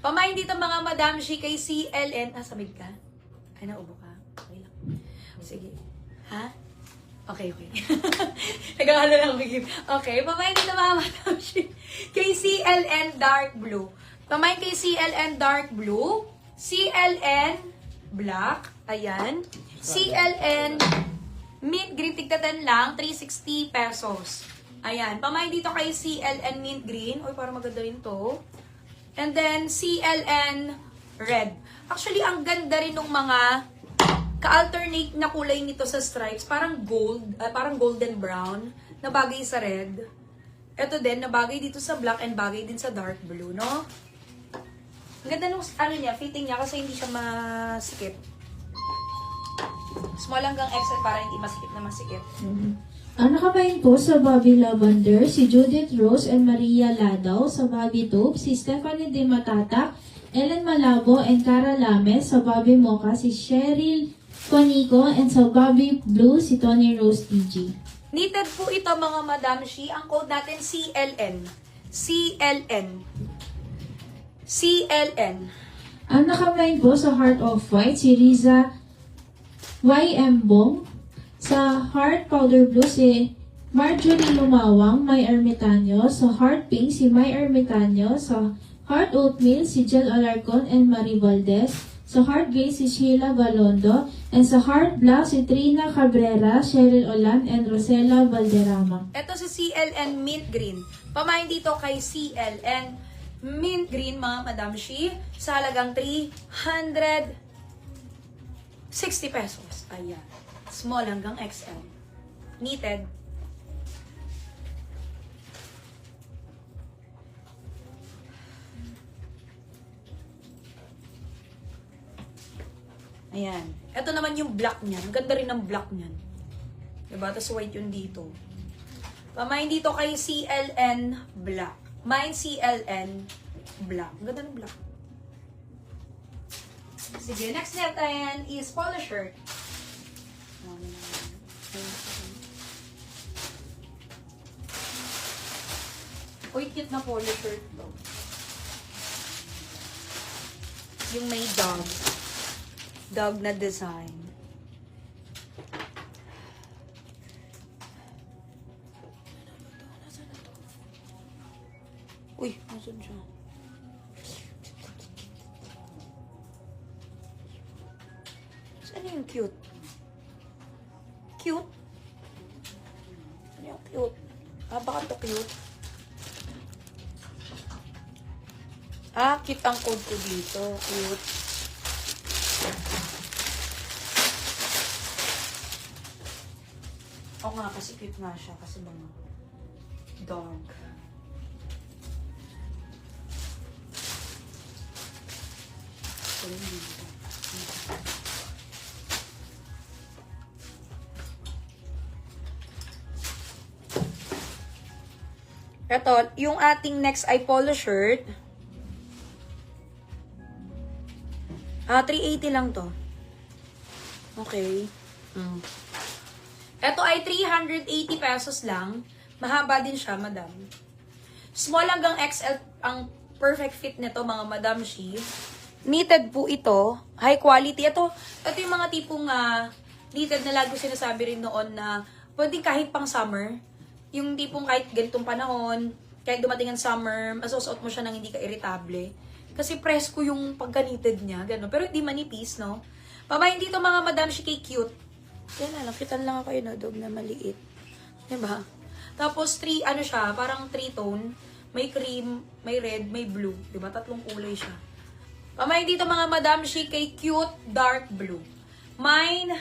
Pamain dito mga Madam Shi kay CLN. Ah, samid ka? Ay, naubo ka? Okay lang. Sige. Ha? Okay. Nag-aalala lang ako. Okay, pamain dito mga Madam Shi kay CLN Dark Blue. Pamain kay CLN Dark Blue. CLN Black. Ayan. CLN Mint Green. Tigtatan lang. 360 pesos. Ayan. Pamain dito kay CLN Mint Green. Uy, parang maganda rin to. And then, CLN Red. Actually, ang ganda rin ng mga ka-alternate na kulay nito sa stripes. Parang gold, parang golden brown, na bagay sa red. Ito din, na bagay dito sa black and bagay din sa dark blue, no? Ang ganda nung, fitting niya kasi hindi siya masikip. Small hanggang XL para hindi masikip na masikip. Ang nakapain po sa Bobby Lavender, si Judith Rose and Maria Ladaw. Sa Bobby Taupe, si Stephanie De Matatak, Ellen Malabo and Cara Lames. Sa Bobby Mocha, si Cheryl Conico. And sa Bobby Blue, si Tony Rose TG. Knitted po ito mga Madam Shi. Ang code natin CLN. CLN. CLN. Ang nakapain po sa Heart of White, si Riza YM Bong. Sa Heart Powder Blue, si Marjorie Lumawang, May Ermitanyo. Sa Heart Pink, si May Ermitanyo. Sa Heart Oatmeal, si Jel Alarcon and Marie Valdez. Sa Heart Gray, si Sheila Balondo. And sa Heart Black, si Trina Cabrera, Cheryl Olan, and Rosella Valderrama. Ito si CLN Mint Green. Pamain dito kay CLN Mint Green, mga Madam Shi, sa halagang 360 pesos. Ayan. Small hanggang XL. Knitted. Ayan. Ito naman yung black niyan. Ang ganda rin ng black niyan. Diba? Tapos white yun dito. Pamain dito kay CLN Black. Mine CLN Black. Ang ganda ng black. Sige, next natin is polo shirt. Uy, cute na polo shirt to. Yung may dog. Dog na design. Uy, nasan siya? Saan yung cute? Cute? Ano yung cute? Ah, baka to cute? Ah, cute ang code ko dito. Cute. Oo nga, kasi cute nga siya. Kasi mga dog. So, dito. Ito, yung ating next ay polo shirt. 380 lang to. Okay. Ito ay 380 pesos lang. Mahaba din siya, madam. Small hanggang XL ang perfect fit nito, mga Madam Shi. Knitted po ito. High quality. Ito yung mga tipong knitted na lagi sinasabi rin noon na pwedeng kahit pang summer. Yung tipong kahit ganitong panahon, kahit dumating ang summer, masusuot mo siya nang hindi ka irritable. Kasi presko yung pagka-knitted niya, gano'n. Pero hindi manipis, no? Pamain dito mga Madam Shi kay cute. Yan na, lakitan lang ako yun, dog na maliit. Diba? Tapos, siya, parang 3-tone. May cream, may red, may blue. Diba? 3 kulay siya. Pamain dito mga Madam Shi kay cute dark blue. Mine,